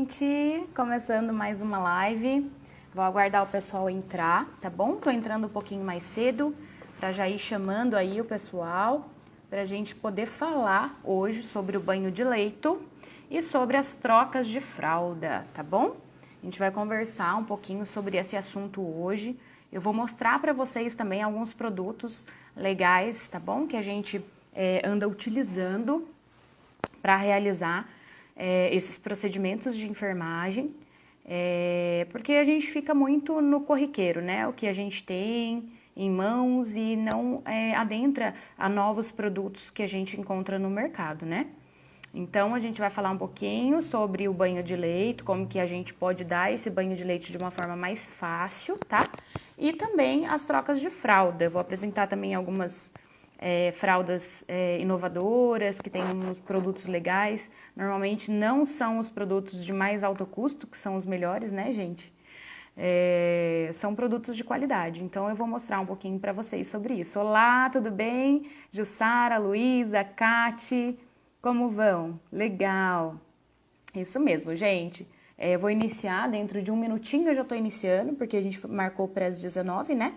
gente! Começando mais uma live. Vou aguardar o pessoal entrar, tá bom? Tô entrando um pouquinho mais cedo para já ir chamando aí o pessoal para a gente poder falar hoje sobre o banho de leito e sobre as trocas de fralda, tá bom? A gente vai conversar um pouquinho sobre esse assunto hoje. Eu vou mostrar para vocês também alguns produtos legais, tá bom? Que a gente anda utilizando para realizar esses procedimentos de enfermagem, porque a gente fica muito no corriqueiro, né? O que a gente tem em mãos e não adentra a novos produtos que a gente encontra no mercado, né? Então, a gente vai falar um pouquinho sobre o banho de leito, como que a gente pode dar esse banho de leite de uma forma mais fácil, tá? E também as trocas de fralda. Eu vou apresentar também algumas fraldas inovadoras, que têm uns produtos legais. Normalmente não são os produtos de mais alto custo, que são os melhores, né, gente? São produtos de qualidade. Então, eu vou mostrar um pouquinho para vocês sobre isso. Olá, tudo bem? Jussara, Luísa, Cati... Como vão? Legal! Isso mesmo, gente. Eu vou iniciar dentro de um minutinho, eu já estou iniciando, porque a gente marcou para as 19, né?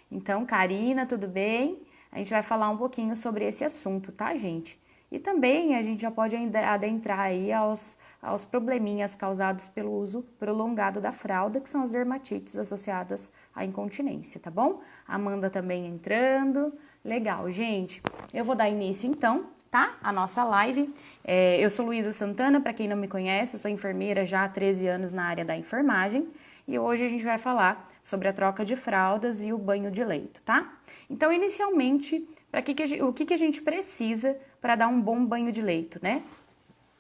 Então, Karina, tudo bem? A gente vai falar um pouquinho sobre esse assunto, tá, gente? E também a gente já pode adentrar aí aos probleminhas causados pelo uso prolongado da fralda, que são as dermatites associadas à incontinência, tá bom? Amanda também entrando. Legal, gente. Eu vou dar início, então, tá? A nossa live. Eu sou Luísa Santana, para quem não me conhece, eu sou enfermeira já há 13 anos na área da enfermagem e hoje a gente vai falar sobre a troca de fraldas e o banho de leito, tá? Então, inicialmente, o que a gente precisa para dar um bom banho de leito, né?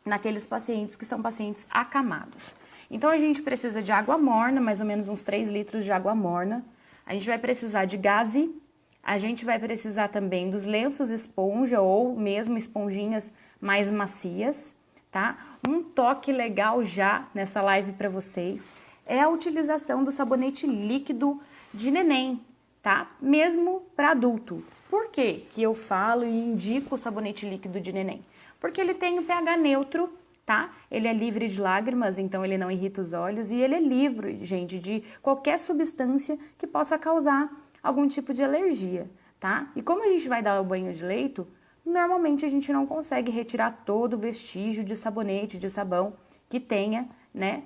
Naqueles pacientes que são pacientes acamados. Então, a gente precisa de água morna, mais ou menos uns 3 litros de água morna. A gente vai precisar de gaze. A gente vai precisar também dos lenços esponja ou mesmo esponjinhas mais macias, tá? Um toque legal já nessa live para vocês é a utilização do sabonete líquido de neném, tá? Mesmo para adulto. Por que que eu falo e indico o sabonete líquido de neném? Porque ele tem o pH neutro, tá? Ele é livre de lágrimas, então ele não irrita os olhos e ele é livre, gente, de qualquer substância que possa causar algum tipo de alergia, tá? E como a gente vai dar o banho de leito, normalmente a gente não consegue retirar todo o vestígio de sabonete, de sabão que tenha, né,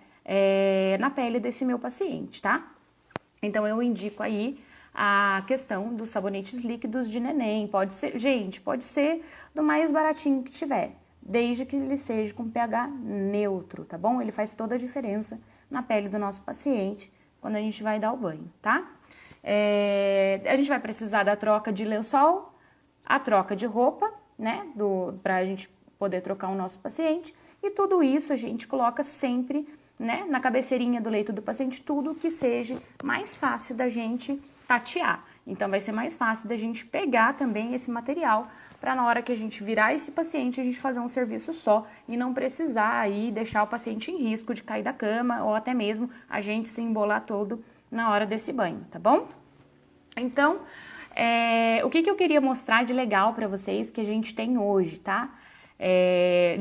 na pele desse meu paciente, tá? Então, eu indico aí a questão dos sabonetes líquidos de neném. Pode ser, gente, pode ser do mais baratinho que tiver, desde que ele seja com pH neutro, tá bom? Ele faz toda a diferença na pele do nosso paciente quando a gente vai dar o banho, tá? A gente vai precisar da troca de lençol, a troca de roupa, né, para a gente poder trocar o nosso paciente, e tudo isso a gente coloca sempre, né, na cabeceirinha do leito do paciente, tudo que seja mais fácil da gente tatear. Então, vai ser mais fácil da gente pegar também esse material para na hora que a gente virar esse paciente, a gente fazer um serviço só e não precisar aí deixar o paciente em risco de cair da cama ou até mesmo a gente se embolar todo na hora desse banho, tá bom? Então, o que eu queria mostrar de legal para vocês que a gente tem hoje, tá?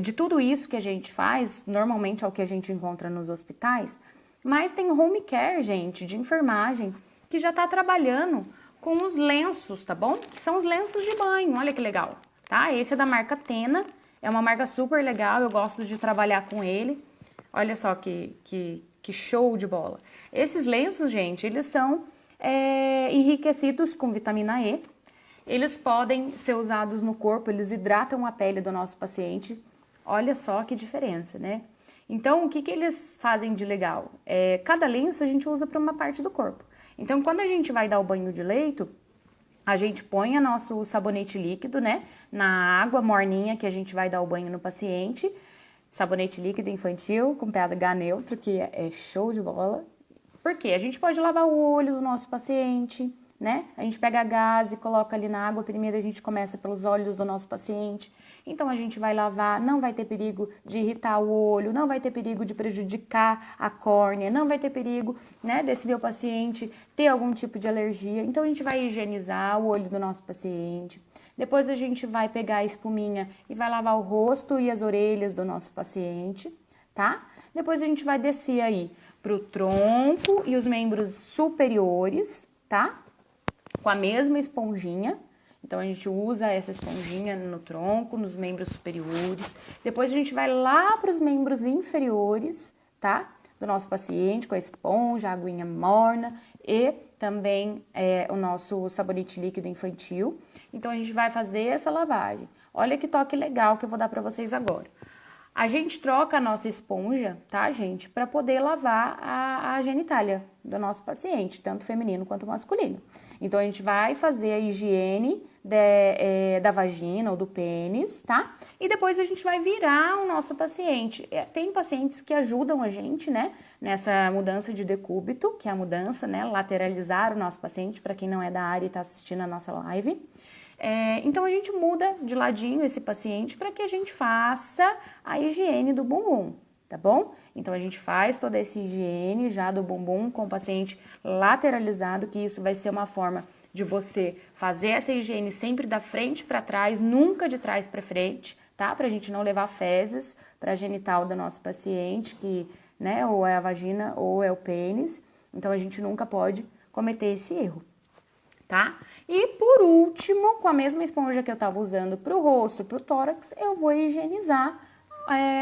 De tudo isso que a gente faz, normalmente é o que a gente encontra nos hospitais, mas tem home care, gente, de enfermagem, que já tá trabalhando com os lenços, tá bom? Que são os lenços de banho, olha que legal, tá? Esse é da marca Tena, é uma marca super legal, eu gosto de trabalhar com ele. Olha só que show de bola. Esses lenços, gente, eles são enriquecidos com vitamina E. Eles podem ser usados no corpo, eles hidratam a pele do nosso paciente. Olha só que diferença, né? Então, o que eles fazem de legal? Cada lenço a gente usa para uma parte do corpo. Então, quando a gente vai dar o banho de leito, a gente põe o nosso sabonete líquido, né, na água morninha que a gente vai dar o banho no paciente. Sabonete líquido infantil com pH neutro, que é show de bola. Por quê? A gente pode lavar o olho do nosso paciente, né? A gente pega a gaze, coloca ali na água, primeiro a gente começa pelos olhos do nosso paciente. Então, a gente vai lavar, não vai ter perigo de irritar o olho, não vai ter perigo de prejudicar a córnea, não vai ter perigo, né, desse meu paciente ter algum tipo de alergia. Então, a gente vai higienizar o olho do nosso paciente. Depois, a gente vai pegar a espuminha e vai lavar o rosto e as orelhas do nosso paciente, tá? Depois a gente vai descer aí pro tronco e os membros superiores, tá? Com a mesma esponjinha. Então, a gente usa essa esponjinha no tronco, nos membros superiores. Depois, a gente vai lá para os membros inferiores, tá? Do nosso paciente, com a esponja, a aguinha morna e também o nosso sabonete líquido infantil. Então, a gente vai fazer essa lavagem. Olha que toque legal que eu vou dar para vocês agora. A gente troca a nossa esponja, tá, gente? Para poder lavar a genitália do nosso paciente, tanto feminino quanto masculino. Então, a gente vai fazer a higiene da vagina ou do pênis, tá? E depois a gente vai virar o nosso paciente. Tem pacientes que ajudam a gente, né? Nessa mudança de decúbito, que é a mudança, né? Lateralizar o nosso paciente, para quem não é da área e está assistindo a nossa live. Então, a gente muda de ladinho esse paciente para que a gente faça a higiene do bumbum, tá bom? Então, a gente faz toda essa higiene já do bumbum com o paciente lateralizado, que isso vai ser uma forma de você fazer essa higiene sempre da frente para trás, nunca de trás para frente, tá? Pra gente não levar fezes para a genital do nosso paciente, que, né, ou é a vagina ou é o pênis. Então, a gente nunca pode cometer esse erro. Tá? E por último, com a mesma esponja que eu tava usando para o rosto, para o tórax, eu vou higienizar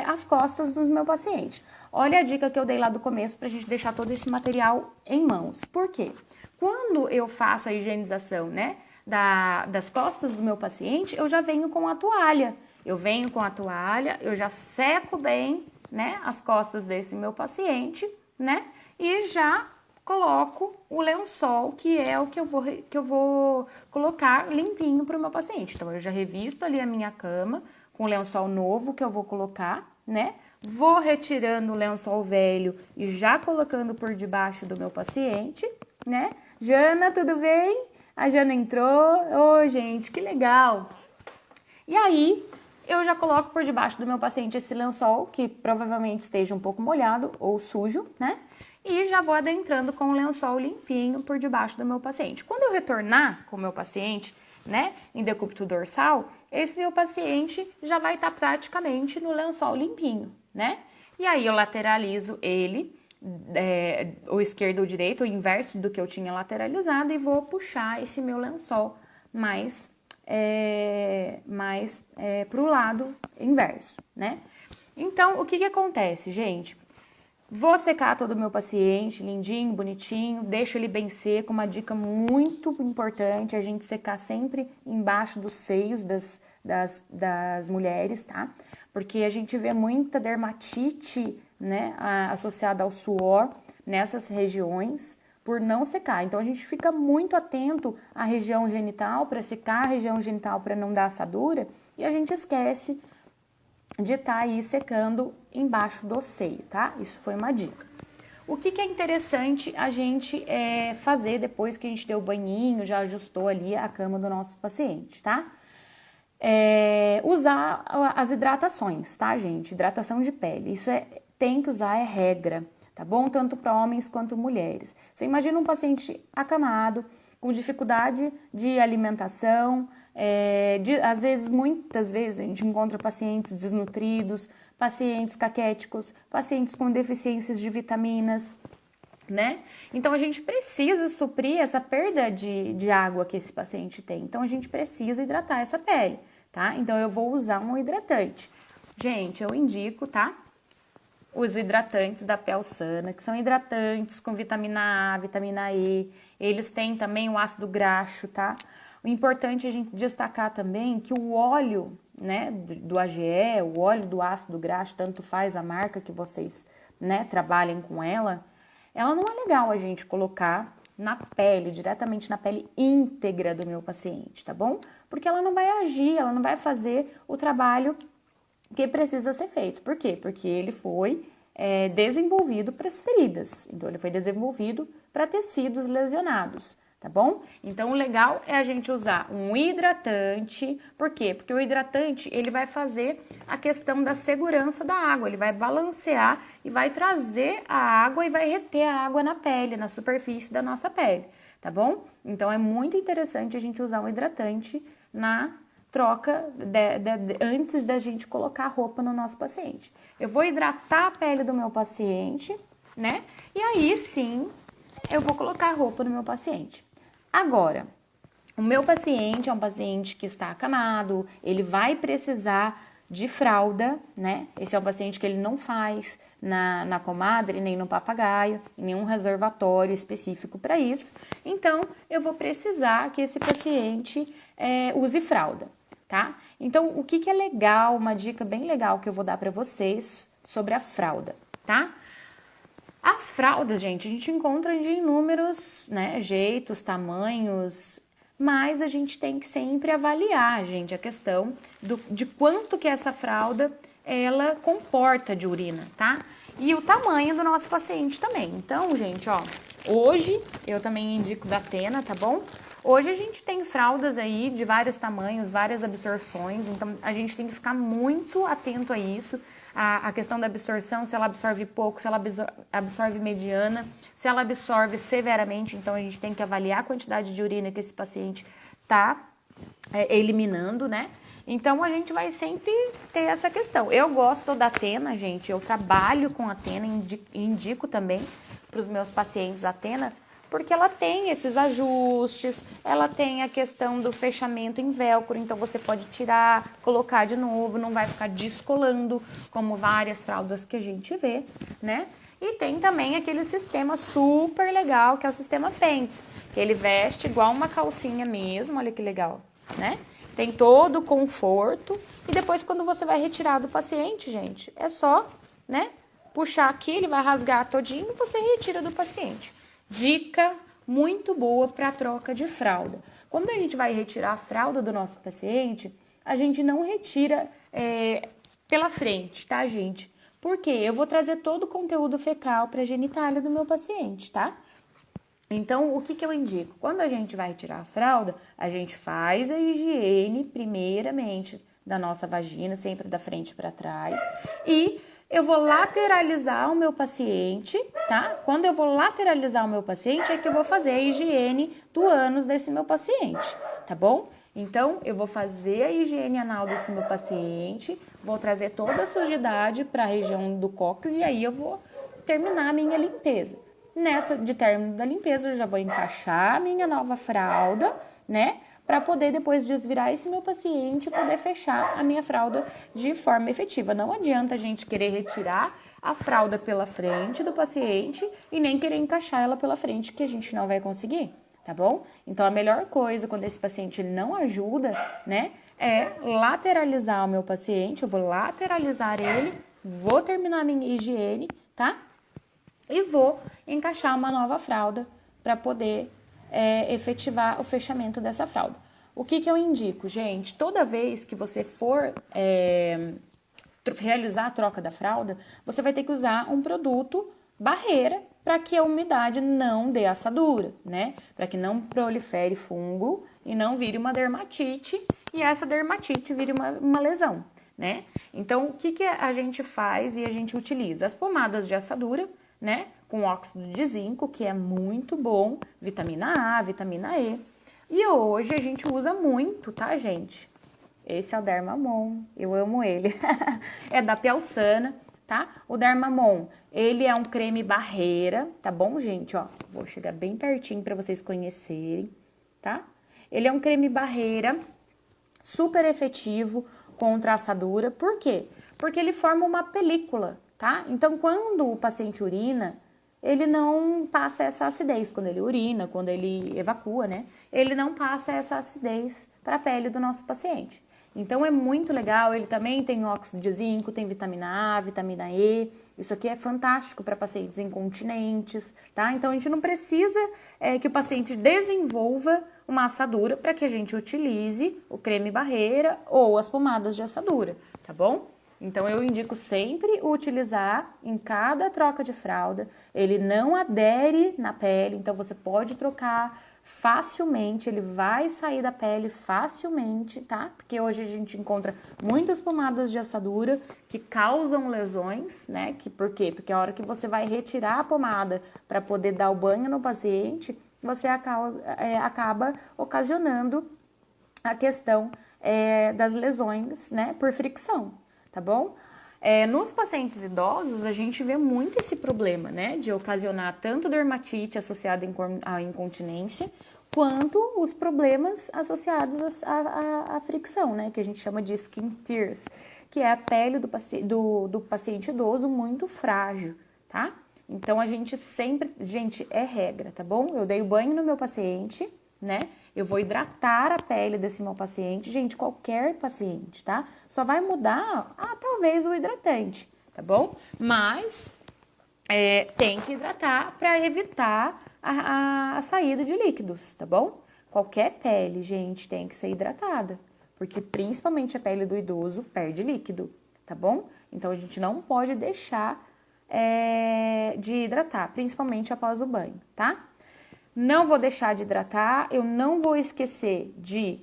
as costas do meu paciente. Olha a dica que eu dei lá do começo para a gente deixar todo esse material em mãos. Por quê? Quando eu faço a higienização, né, das costas do meu paciente, eu já venho com a toalha. Eu venho com a toalha, eu já seco bem, né, as costas desse meu paciente, né, e já coloco o lençol, que é o que eu vou colocar limpinho para o meu paciente. Então, eu já revisto ali a minha cama com o lençol novo que eu vou colocar, né? Vou retirando o lençol velho e já colocando por debaixo do meu paciente, né? Jana, tudo bem? A Jana entrou. Ô, gente, que legal! E aí, eu já coloco por debaixo do meu paciente esse lençol, que provavelmente esteja um pouco molhado ou sujo, né? E já vou adentrando com o lençol limpinho por debaixo do meu paciente. Quando eu retornar com o meu paciente, né, em decúbito dorsal, esse meu paciente já vai estar praticamente no lençol limpinho, né? E aí eu lateralizo ele, o esquerdo ou o direito, o inverso do que eu tinha lateralizado, e vou puxar esse meu lençol mais para o lado inverso, né? Então, o que acontece, gente? Vou secar todo o meu paciente, lindinho, bonitinho, deixo ele bem seco. Uma dica muito importante é a gente secar sempre embaixo dos seios das mulheres, tá? Porque a gente vê muita dermatite, né, associada ao suor nessas regiões por não secar. Então, a gente fica muito atento à região genital, para secar a região genital para não dar assadura, e a gente esquece de estar aí secando embaixo do seio, tá? Isso foi uma dica. O que é interessante a gente fazer depois que a gente deu o banhinho, já ajustou ali a cama do nosso paciente, tá? Usar as hidratações, tá, gente? Hidratação de pele. Isso tem que usar, é regra, tá bom? Tanto para homens quanto mulheres. Você imagina um paciente acamado, com dificuldade de alimentação, às vezes, muitas vezes, a gente encontra pacientes desnutridos, pacientes caquéticos, pacientes com deficiências de vitaminas, né? Então, a gente precisa suprir essa perda de água que esse paciente tem. Então, a gente precisa hidratar essa pele, tá? Então, eu vou usar um hidratante. Gente, eu indico, tá? Os hidratantes da Pelsana, que são hidratantes com vitamina A, vitamina E. Eles têm também o ácido graxo, tá? O importante é a gente destacar também que o óleo, né, do AGE, o óleo do ácido graxo, tanto faz a marca que vocês, né, trabalhem com ela não é legal a gente colocar na pele, diretamente na pele íntegra do meu paciente, tá bom? Porque ela não vai agir, ela não vai fazer o trabalho que precisa ser feito. Por quê? Porque ele foi desenvolvido para as feridas, então ele foi desenvolvido para tecidos lesionados, tá bom? Então, o legal é a gente usar um hidratante. Por quê? Porque o hidratante, ele vai fazer a questão da segurança da água, ele vai balancear e vai trazer a água e vai reter a água na pele, na superfície da nossa pele, tá bom? Então, é muito interessante a gente usar um hidratante troca antes da gente colocar a roupa no nosso paciente. Eu vou hidratar a pele do meu paciente, né? E aí sim, eu vou colocar a roupa no meu paciente. Agora, o meu paciente é um paciente que está acamado, ele vai precisar de fralda, né? Esse é um paciente que ele não faz na comadre, nem no papagaio, nenhum reservatório específico para isso. Então, eu vou precisar que esse paciente use fralda, tá? Então, o que é legal, uma dica bem legal que eu vou dar para vocês sobre a fralda, tá? As fraldas, gente, a gente encontra de inúmeros, né, jeitos, tamanhos, mas a gente tem que sempre avaliar, gente, a questão de quanto que essa fralda, ela comporta de urina, tá? E o tamanho do nosso paciente também. Então, gente, ó, hoje eu também indico da Tena, tá bom? Hoje a gente tem fraldas aí de vários tamanhos, várias absorções, então a gente tem que ficar muito atento a isso. A questão da absorção, se ela absorve pouco, se ela absorve mediana, se ela absorve severamente, então a gente tem que avaliar a quantidade de urina que esse paciente está eliminando, né? Então a gente vai sempre ter essa questão. Eu gosto da Tena, gente, eu trabalho com a Tena, indico também para os meus pacientes a Tena, porque ela tem esses ajustes, ela tem a questão do fechamento em velcro, então você pode tirar, colocar de novo, não vai ficar descolando, como várias fraldas que a gente vê, né? E tem também aquele sistema super legal, que é o sistema Pants, que ele veste igual uma calcinha mesmo, olha que legal, né? Tem todo o conforto, e depois quando você vai retirar do paciente, gente, é só, né, puxar aqui, ele vai rasgar todinho e você retira do paciente. Dica muito boa para troca de fralda. Quando a gente vai retirar a fralda do nosso paciente, a gente não retira pela frente, tá, gente? Porque eu vou trazer todo o conteúdo fecal para a genitália do meu paciente, tá? Então, o que eu indico? Quando a gente vai retirar a fralda, a gente faz a higiene, primeiramente, da nossa vagina, sempre da frente para trás, e eu vou lateralizar o meu paciente, tá? Quando eu vou lateralizar o meu paciente, é que eu vou fazer a higiene do ânus desse meu paciente, tá bom? Então, eu vou fazer a higiene anal desse meu paciente, vou trazer toda a sujidade para a região do cóccix e aí eu vou terminar a minha limpeza. Nessa de término da limpeza, eu já vou encaixar a minha nova fralda, né? Para poder depois desvirar esse meu paciente e poder fechar a minha fralda de forma efetiva. Não adianta a gente querer retirar a fralda pela frente do paciente e nem querer encaixar ela pela frente, que a gente não vai conseguir, tá bom? Então, a melhor coisa quando esse paciente não ajuda, né, é lateralizar o meu paciente, eu vou lateralizar ele, vou terminar a minha higiene, tá? E vou encaixar uma nova fralda para poder efetivar o fechamento dessa fralda. O que eu indico, gente? Toda vez que você for realizar a troca da fralda, você vai ter que usar um produto barreira para que a umidade não dê assadura, né? Para que não prolifere fungo e não vire uma dermatite e essa dermatite vire uma lesão, né? Então, o que a gente faz e a gente utiliza? As pomadas de assadura, né? Com óxido de zinco, que é muito bom, vitamina A, vitamina E. E hoje a gente usa muito, tá, gente? Esse é o Dermamon, eu amo ele. É da Piaussana, tá? O Dermamon, ele é um creme barreira, tá bom, gente? Ó, vou chegar bem pertinho para vocês conhecerem, tá? Ele é um creme barreira super efetivo contra a assadura. Por quê? Porque ele forma uma película, tá? Então, quando o paciente urina, ele não passa essa acidez. Quando ele urina, quando ele evacua, né? Ele não passa essa acidez para a pele do nosso paciente. Então, é muito legal. Ele também tem óxido de zinco, tem vitamina A, vitamina E. Isso aqui é fantástico para pacientes incontinentes, tá? Então, a gente não precisa que o paciente desenvolva uma assadura para que a gente utilize o creme barreira ou as pomadas de assadura, tá bom? Então, eu indico sempre utilizar em cada troca de fralda. Ele não adere na pele, então você pode trocar facilmente, ele vai sair da pele facilmente, tá? Porque hoje a gente encontra muitas pomadas de assadura que causam lesões, né? Por quê? Porque a hora que você vai retirar a pomada para poder dar o banho no paciente, você acaba ocasionando a questão das lesões, né, por fricção, tá bom? Nos pacientes idosos, a gente vê muito esse problema, né, de ocasionar tanto dermatite associada à incontinência, quanto os problemas associados à fricção, né, que a gente chama de skin tears, que é a pele do paciente idoso muito frágil, tá? Então, a gente sempre... Gente, é regra, tá bom? Eu dei o banho no meu paciente, né? Eu vou hidratar a pele desse meu paciente. Gente, qualquer paciente, tá? Só vai mudar, talvez, o hidratante, tá bom? Mas tem que hidratar para evitar a saída de líquidos, tá bom? Qualquer pele, gente, tem que ser hidratada. Porque, principalmente, a pele do idoso perde líquido, tá bom? Então, a gente não pode deixar... de hidratar, principalmente após o banho, tá? Não vou deixar de hidratar, eu não vou esquecer de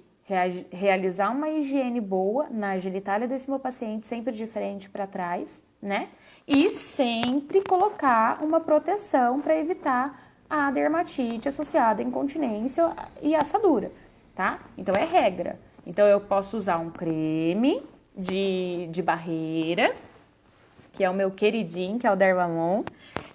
realizar uma higiene boa na genitália desse meu paciente, sempre de frente para trás, né? E sempre colocar uma proteção para evitar a dermatite associada à incontinência e assadura, tá? Então, é regra. Então, eu posso usar um creme de barreira, que é o meu queridinho, que é o Dermamon.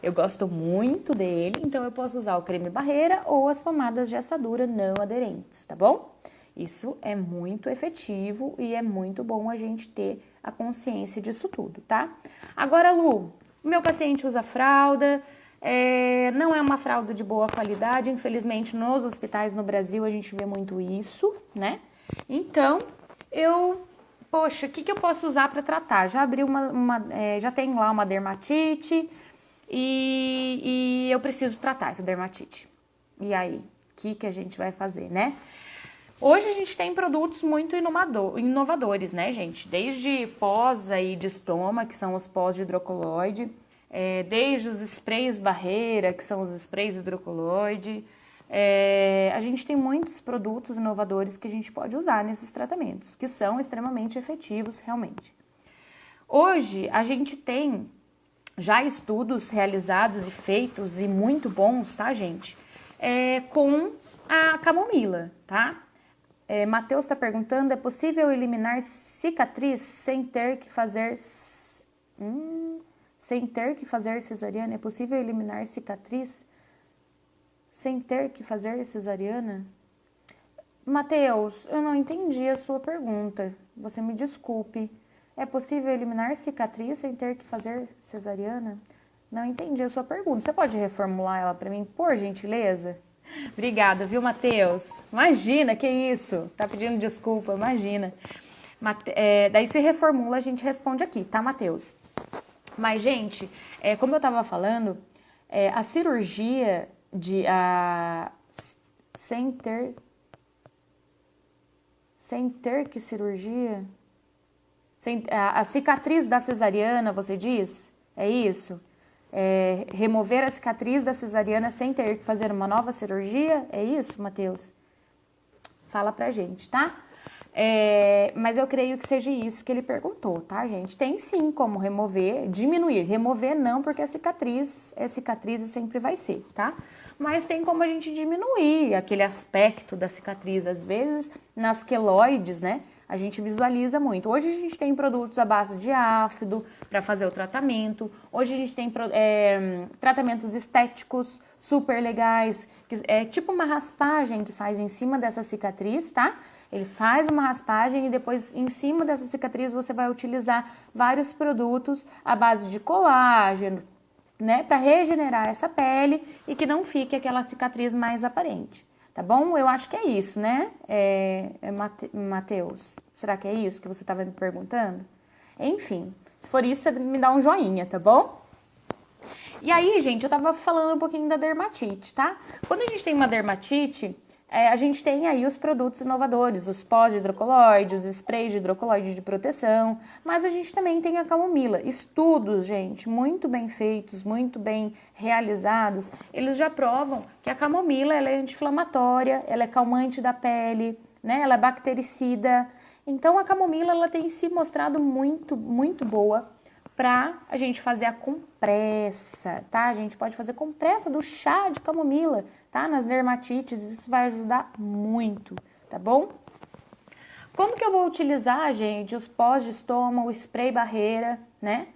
Eu gosto muito dele, então eu posso usar o creme barreira ou as pomadas de assadura não aderentes, tá bom? Isso é muito efetivo e é muito bom a gente ter a consciência disso tudo, tá? Agora, Lu, o meu paciente usa fralda, não é uma fralda de boa qualidade, infelizmente nos hospitais no Brasil a gente vê muito isso, né? Então, poxa, o que eu posso usar para tratar? Já abri já tem lá uma dermatite e eu preciso tratar essa dermatite. E aí, o que a gente vai fazer, né? Hoje a gente tem produtos muito inovadores, né, gente? Desde pós aí de estoma, que são os pós de hidrocoloide, desde os sprays barreira, que são os sprays hidrocoloide. A gente tem muitos produtos inovadores que a gente pode usar nesses tratamentos, que são extremamente efetivos realmente. Hoje, a gente tem já estudos realizados e feitos e muito bons, tá, gente? Com a camomila, tá? Matheus está perguntando, é possível eliminar cicatriz sem ter que fazer... sem ter que fazer cesariana? É possível eliminar cicatriz sem ter que fazer cesariana? Matheus, eu não entendi a sua pergunta. Você me desculpe. É possível eliminar cicatriz sem ter que fazer cesariana? Não entendi a sua pergunta. Você pode reformular ela para mim, por gentileza? Obrigada, viu, Matheus? Imagina, que isso? Tá pedindo desculpa, imagina. Daí se reformula, a gente responde aqui, tá, Matheus? Mas, gente, como eu tava falando, a cirurgia sem ter que cirurgia... a cicatriz da cesariana, você diz? É isso? Remover a cicatriz da cesariana sem ter que fazer uma nova cirurgia? É isso, Matheus? Fala pra gente, tá? Mas eu creio que seja isso que ele perguntou, tá, gente? Tem sim como remover, diminuir. Remover não, porque a cicatriz e sempre vai ser, tá? Mas tem como a gente diminuir aquele aspecto da cicatriz. Às vezes, nas queloides, né? A gente visualiza muito. Hoje a gente tem produtos à base de ácido para fazer o tratamento. Hoje a gente tem tratamentos estéticos super legais, que é tipo uma raspagem que faz em cima dessa cicatriz, tá? Ele faz uma raspagem e depois em cima dessa cicatriz você vai utilizar vários produtos à base de colágeno, né? Para regenerar essa pele e que não fique aquela cicatriz mais aparente. Tá bom? Eu acho que é isso, né, Matheus? Será que é isso que você estava me perguntando? Enfim, se for isso, você me dá um joinha, tá bom? E aí, gente, eu tava falando um pouquinho da dermatite, tá? Quando a gente tem uma dermatite, a gente tem aí os produtos inovadores, os pós de hidrocoloide, os sprays de hidrocoloide de proteção, mas a gente também tem a camomila. Estudos, gente, muito bem feitos, muito bem realizados, eles já provam que a camomila ela é anti-inflamatória, ela é calmante da pele, né? Ela é bactericida. Então, a camomila ela tem se mostrado muito, muito boa para a gente fazer a compressa, tá? A gente pode fazer compressa do chá de camomila, tá? Nas dermatites, isso vai ajudar muito, tá bom? Como que eu vou utilizar, gente, os pós de estômago, o spray barreira, né?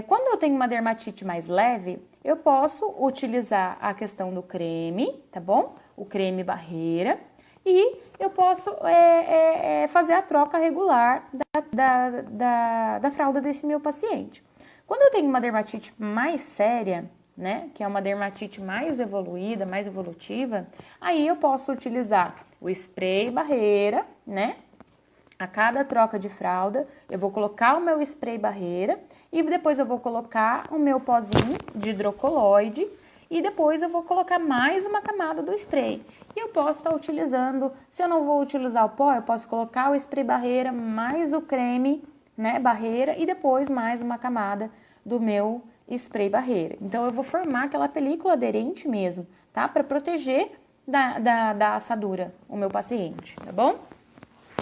Quando eu tenho uma dermatite mais leve, eu posso utilizar a questão do creme, tá bom? O creme barreira. E eu posso fazer a troca regular da fralda desse meu paciente. Quando eu tenho uma dermatite mais séria, né, que é uma dermatite mais evoluída, mais evolutiva, aí eu posso utilizar o spray barreira, né? A cada troca de fralda, eu vou colocar o meu spray barreira e depois eu vou colocar o meu pozinho de hidrocoloide e depois eu vou colocar mais uma camada do spray. E eu posso estar utilizando, se eu não vou utilizar o pó, eu posso colocar o spray barreira mais o creme, né, barreira e depois mais uma camada do meu spray barreira. Então eu vou formar aquela película aderente mesmo, tá? Para proteger da assadura o meu paciente, tá bom?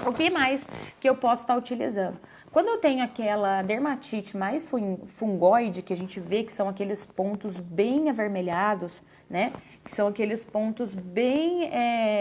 O que mais que eu posso estar utilizando? Quando eu tenho aquela dermatite mais fungoide, que a gente vê que são aqueles pontos bem avermelhados, né? Que são aqueles pontos bem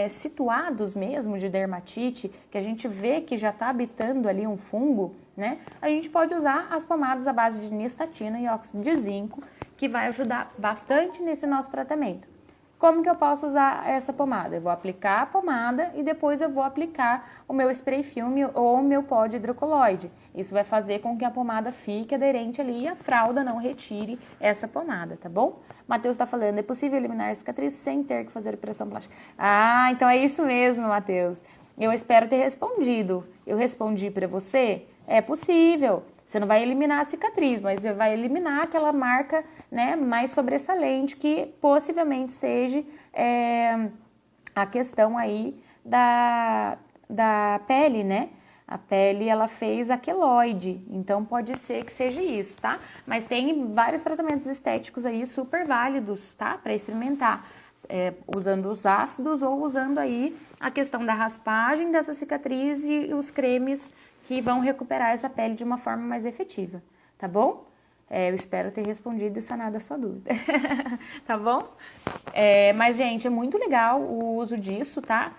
situados mesmo de dermatite, que a gente vê que já está habitando ali um fungo, né? A gente pode usar as pomadas à base de nistatina e óxido de zinco, que vai ajudar bastante nesse nosso tratamento. Como que eu posso usar essa pomada? Eu vou aplicar a pomada e depois eu vou aplicar o meu spray filme ou o meu pó de hidrocoloide. Isso vai fazer com que a pomada fique aderente ali e a fralda não retire essa pomada, tá bom? Matheus está falando, é possível eliminar cicatriz sem ter que fazer operação plástica? Ah, então é isso mesmo, Matheus. Eu espero ter respondido. Eu respondi para você? É possível. Você não vai eliminar a cicatriz, mas você vai eliminar aquela marca, né, mais sobressalente que possivelmente seja a questão aí da pele, né? A pele, ela fez aqueloide, então pode ser que seja isso, tá? Mas tem vários tratamentos estéticos aí super válidos, tá? Para experimentar, usando os ácidos ou usando aí a questão da raspagem dessa cicatriz e os cremes que vão recuperar essa pele de uma forma mais efetiva, tá bom? Eu espero ter respondido e sanado a sua dúvida, tá bom? Mas, gente, é muito legal o uso disso, tá?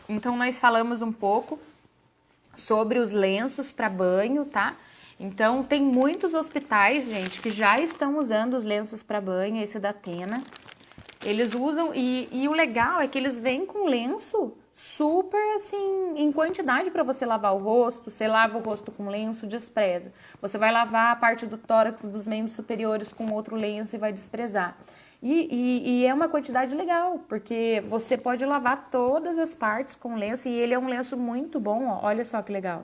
Então, nós falamos um pouco sobre os lenços para banho, tá? Então, tem muitos hospitais, gente, que já estão usando os lenços para banho, esse da Tena. Eles usam, e o legal é que eles vêm com lenço super, assim, em quantidade para você lavar o rosto. Você lava o rosto com lenço, despreza. Você vai lavar a parte do tórax, dos membros superiores com outro lenço e vai desprezar. E é uma quantidade legal, porque você pode lavar todas as partes com lenço e ele é um lenço muito bom, ó. Olha só que legal.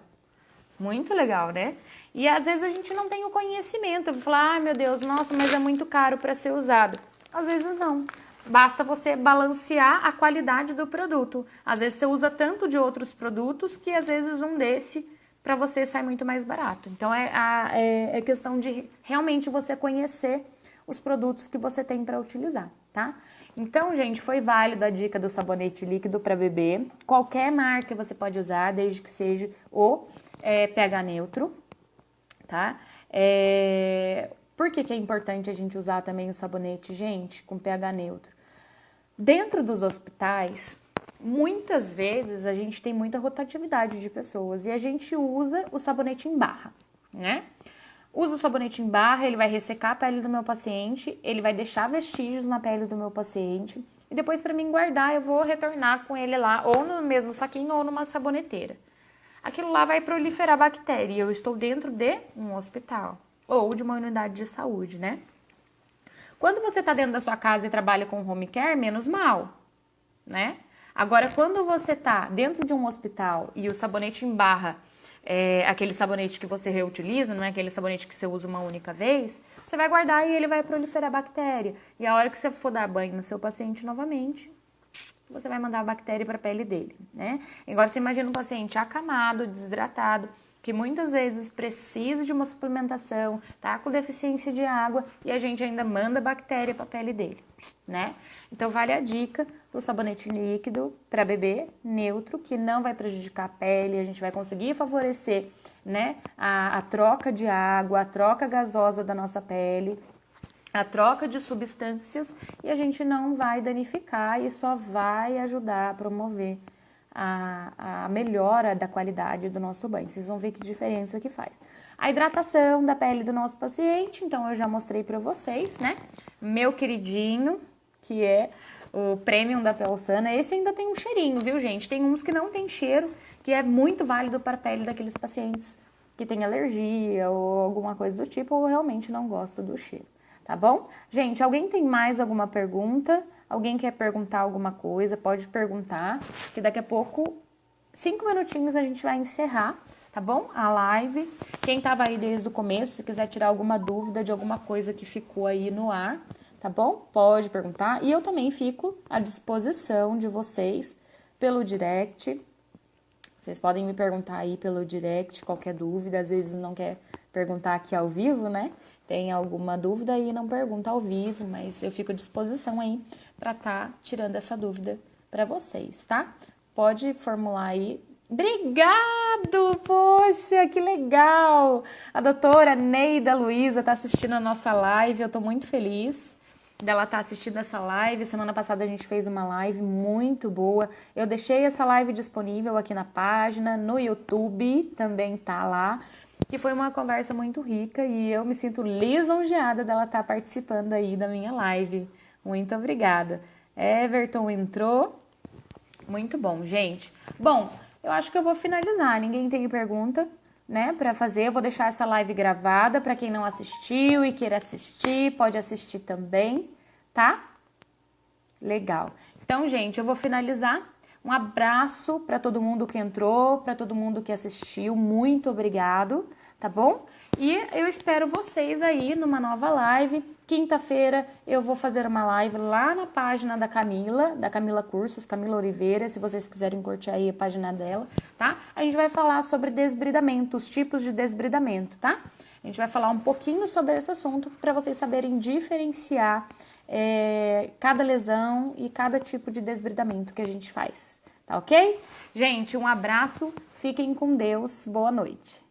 Muito legal, né? E às vezes a gente não tem o conhecimento. Eu vou falar, ai meu Deus, nossa, mas é muito caro para ser usado. Às vezes não. Basta você balancear a qualidade do produto. Às vezes você usa tanto de outros produtos que às vezes um desse para você sai muito mais barato. Então é questão de realmente você conhecer os produtos que você tem para utilizar, tá? Então, gente, foi válida a dica do sabonete líquido para bebê. Qualquer marca você pode usar, desde que seja o pH neutro, tá? Por que é importante a gente usar também o sabonete, gente, com pH neutro? Dentro dos hospitais, muitas vezes a gente tem muita rotatividade de pessoas e a gente usa o sabonete em barra, né? Usa o sabonete em barra, ele vai ressecar a pele do meu paciente, ele vai deixar vestígios na pele do meu paciente e depois para mim guardar eu vou retornar com ele lá ou no mesmo saquinho ou numa saboneteira. Aquilo lá vai proliferar bactéria e eu estou dentro de um hospital ou de uma unidade de saúde, né? Quando você está dentro da sua casa e trabalha com home care, menos mal, né? Agora, quando você está dentro de um hospital e o sabonete em barra é aquele sabonete que você reutiliza, não é aquele sabonete que você usa uma única vez, você vai guardar e ele vai proliferar bactéria. E a hora que você for dar banho no seu paciente novamente, você vai mandar a bactéria para a pele dele, né? Agora, você imagina um paciente acamado, desidratado, que muitas vezes precisa de uma suplementação, tá com deficiência de água e a gente ainda manda bactéria para a pele dele, né? Então vale a dica do sabonete líquido para bebê neutro, que não vai prejudicar a pele, a gente vai conseguir favorecer, né, a troca de água, a troca gasosa da nossa pele, a troca de substâncias e a gente não vai danificar e só vai ajudar a promover a melhora da qualidade do nosso banho. Vocês vão ver que diferença que faz. A hidratação da pele do nosso paciente, então eu já mostrei para vocês, né? Meu queridinho, que é o Premium da Pelsana, esse ainda tem um cheirinho, viu, gente? Tem uns que não tem cheiro, que é muito válido para a pele daqueles pacientes que tem alergia ou alguma coisa do tipo, ou realmente não gosta do cheiro, tá bom? Gente, alguém tem mais alguma pergunta? Alguém quer perguntar alguma coisa? Pode perguntar, que daqui a pouco, 5 minutinhos a gente vai encerrar, tá bom? A live. Quem tava aí desde o começo, se quiser tirar alguma dúvida de alguma coisa que ficou aí no ar, tá bom? Pode perguntar. E eu também fico à disposição de vocês pelo direct. Vocês podem me perguntar aí pelo direct, qualquer dúvida. Às vezes não quer perguntar aqui ao vivo, né? Tem alguma dúvida aí, não pergunta ao vivo, mas eu fico à disposição aí para estar tirando essa dúvida para vocês, tá? Pode formular aí. Obrigado! Poxa, que legal! A doutora Neida Luiza tá assistindo a nossa live, eu tô muito feliz dela estar assistindo essa live. Semana passada a gente fez uma live muito boa. Eu deixei essa live disponível aqui na página, no YouTube também tá lá. Que foi uma conversa muito rica e eu me sinto lisonjeada dela estar participando aí da minha live. Muito obrigada. Everton entrou. Muito bom, gente. Bom, eu acho que eu vou finalizar. Ninguém tem pergunta, né, para fazer. Eu vou deixar essa live gravada para quem não assistiu e queira assistir, pode assistir também, tá? Legal. Então, gente, eu vou finalizar. Um abraço para todo mundo que entrou, para todo mundo que assistiu. Muito obrigado, tá bom? E eu espero vocês aí numa nova live. Quinta-feira eu vou fazer uma live lá na página da Camila Cursos, Camila Oliveira, se vocês quiserem curtir aí a página dela, tá? A gente vai falar sobre desbridamento, os tipos de desbridamento, tá? A gente vai falar um pouquinho sobre esse assunto para vocês saberem diferenciar cada lesão e cada tipo de desbridamento que a gente faz, tá ok? Gente, um abraço, fiquem com Deus, boa noite.